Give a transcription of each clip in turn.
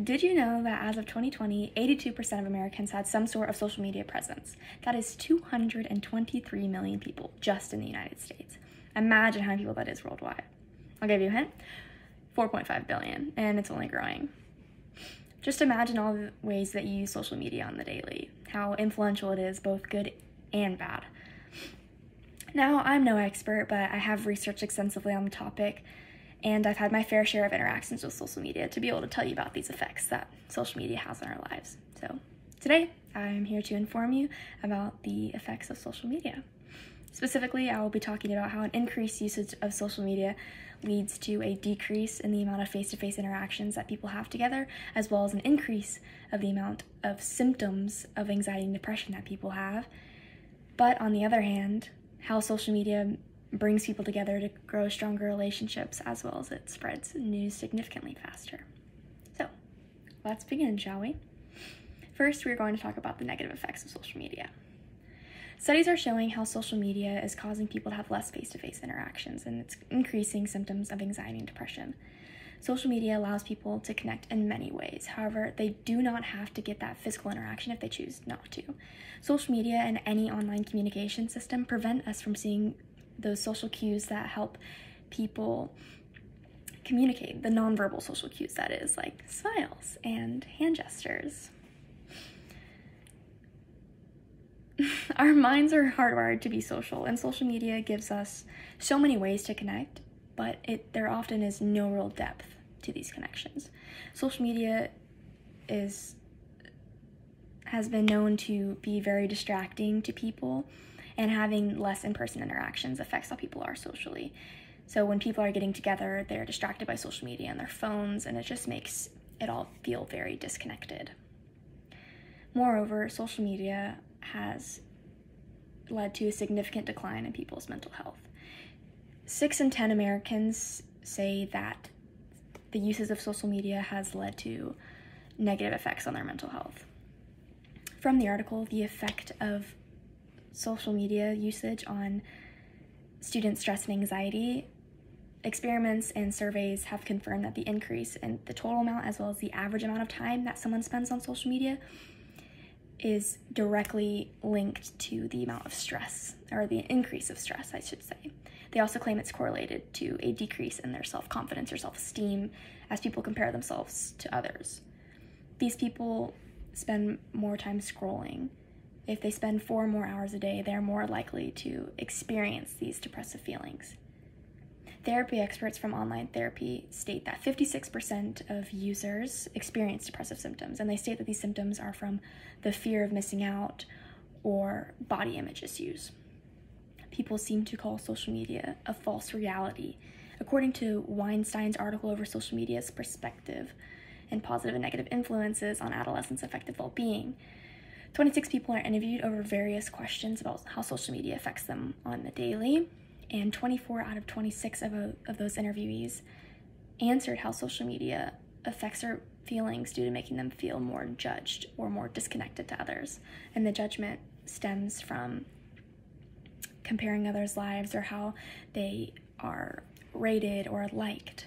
Did you know that as of 2020, 82% of Americans had some sort of social media presence? That is 223 million people just in the United States. Imagine how many people that is worldwide. I'll give you a hint. 4.5 billion, and it's only growing. Just imagine all the ways that you use social media on the daily, how influential it is, both good and bad. Now, I'm no expert, but I have researched extensively on the topic, and I've had my fair share of interactions with social media to be able to tell you about these effects that social media has on our lives. So today, I'm here to inform you about the effects of social media. Specifically, I will be talking about how an increased usage of social media leads to a decrease in the amount of face-to-face interactions that people have together, as well as an increase of the amount of symptoms of anxiety and depression that people have. But on the other hand, how social media brings people together to grow stronger relationships, as well as it spreads news significantly faster. So let's begin, shall we? First, we're going to talk about the negative effects of social media. Studies are showing how social media is causing people to have less face-to-face interactions, and it's increasing symptoms of anxiety and depression. Social media allows people to connect in many ways. However, they do not have to get that physical interaction if they choose not to. Social media and any online communication system prevent us from seeing those social cues that help people communicate, the nonverbal social cues, that is, like smiles and hand gestures. Our minds are hardwired to be social, and social media gives us so many ways to connect, but there often is no real depth to these connections. Social media has been known to be very distracting to people, and having less in-person interactions affects how people are socially. So when people are getting together, they're distracted by social media and their phones, and it just makes it all feel very disconnected. Moreover, social media has led to a significant decline in people's mental health. 6 in 10 Americans say that the uses of social media has led to negative effects on their mental health. From the article, the effect of social media usage on students' stress and anxiety, experiments and surveys have confirmed that the increase in the total amount as well as the average amount of time that someone spends on social media is directly linked to the amount of stress, or the increase of stress, I should say. They also claim it's correlated to a decrease in their self-confidence or self-esteem as people compare themselves to others. These people spend more time scrolling. If they spend 4 more hours a day, they're more likely to experience these depressive feelings. Therapy experts from online therapy state that 56% of users experience depressive symptoms, and they state that these symptoms are from the fear of missing out or body image issues. People seem to call social media a false reality. According to Weinstein's article over social media's perspective and positive and negative influences on adolescents' affective well-being, 26 people are interviewed over various questions about how social media affects them on the daily, and 24 out of 26 of those interviewees answered how social media affects their feelings due to making them feel more judged or more disconnected to others. And the judgment stems from comparing others' lives or how they are rated or liked.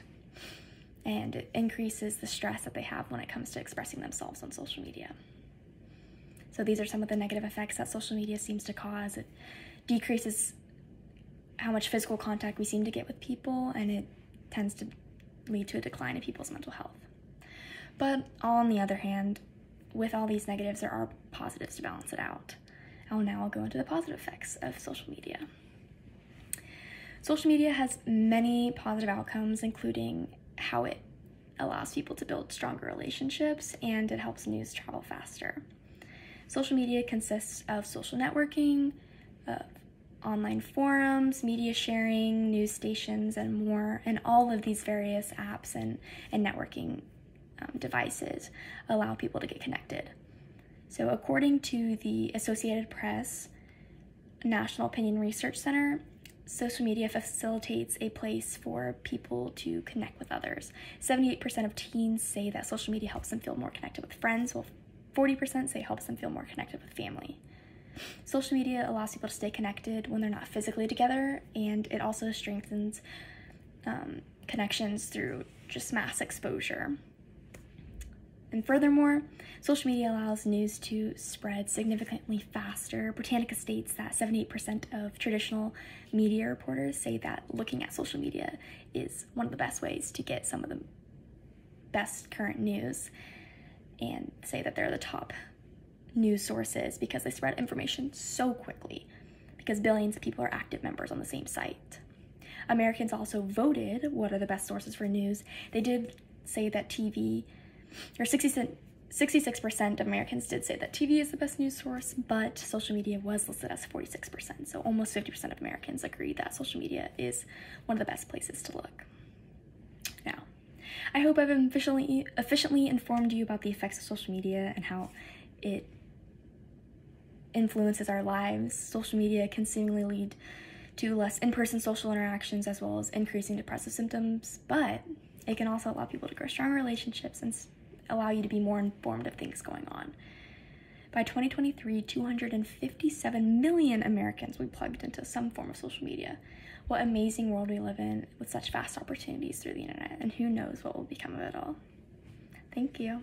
And it increases the stress that they have when it comes to expressing themselves on social media. So these are some of the negative effects that social media seems to cause. It decreases how much physical contact we seem to get with people, and it tends to lead to a decline in people's mental health. But on the other hand, with all these negatives, there are positives to balance it out. I'll go into the positive effects of social media. Social media has many positive outcomes, including how it allows people to build stronger relationships, and it helps news travel faster. Social media consists of social networking, online forums, media sharing, news stations, and more, and all of these various apps and networking devices allow people to get connected. So according to the Associated Press National Opinion Research Center, social media facilitates a place for people to connect with others. 78% of teens say that social media helps them feel more connected with friends, while 40% say it helps them feel more connected with family. Social media allows people to stay connected when they're not physically together, and it also strengthens connections through just mass exposure. And furthermore, social media allows news to spread significantly faster. Britannica states that 78% of traditional media reporters say that looking at social media is one of the best ways to get some of the best current news, and say that they're the top news sources because they spread information so quickly, because billions of people are active members on the same site. Americans also voted what are the best sources for news. They did say that TV, or 66% of Americans did say that TV is the best news source, but social media was listed as 46%. So almost 50% of Americans agree that social media is one of the best places to look. Now, I hope I've efficiently informed you about the effects of social media and how it influences our lives. Social media can seemingly lead to less in-person social interactions as well as increasing depressive symptoms, but it can also allow people to grow stronger relationships and allow you to be more informed of things going on. By 2023, 257 million Americans will be plugged into some form of social media. What amazing world we live in with such vast opportunities through the internet, and who knows what will become of it all. Thank you.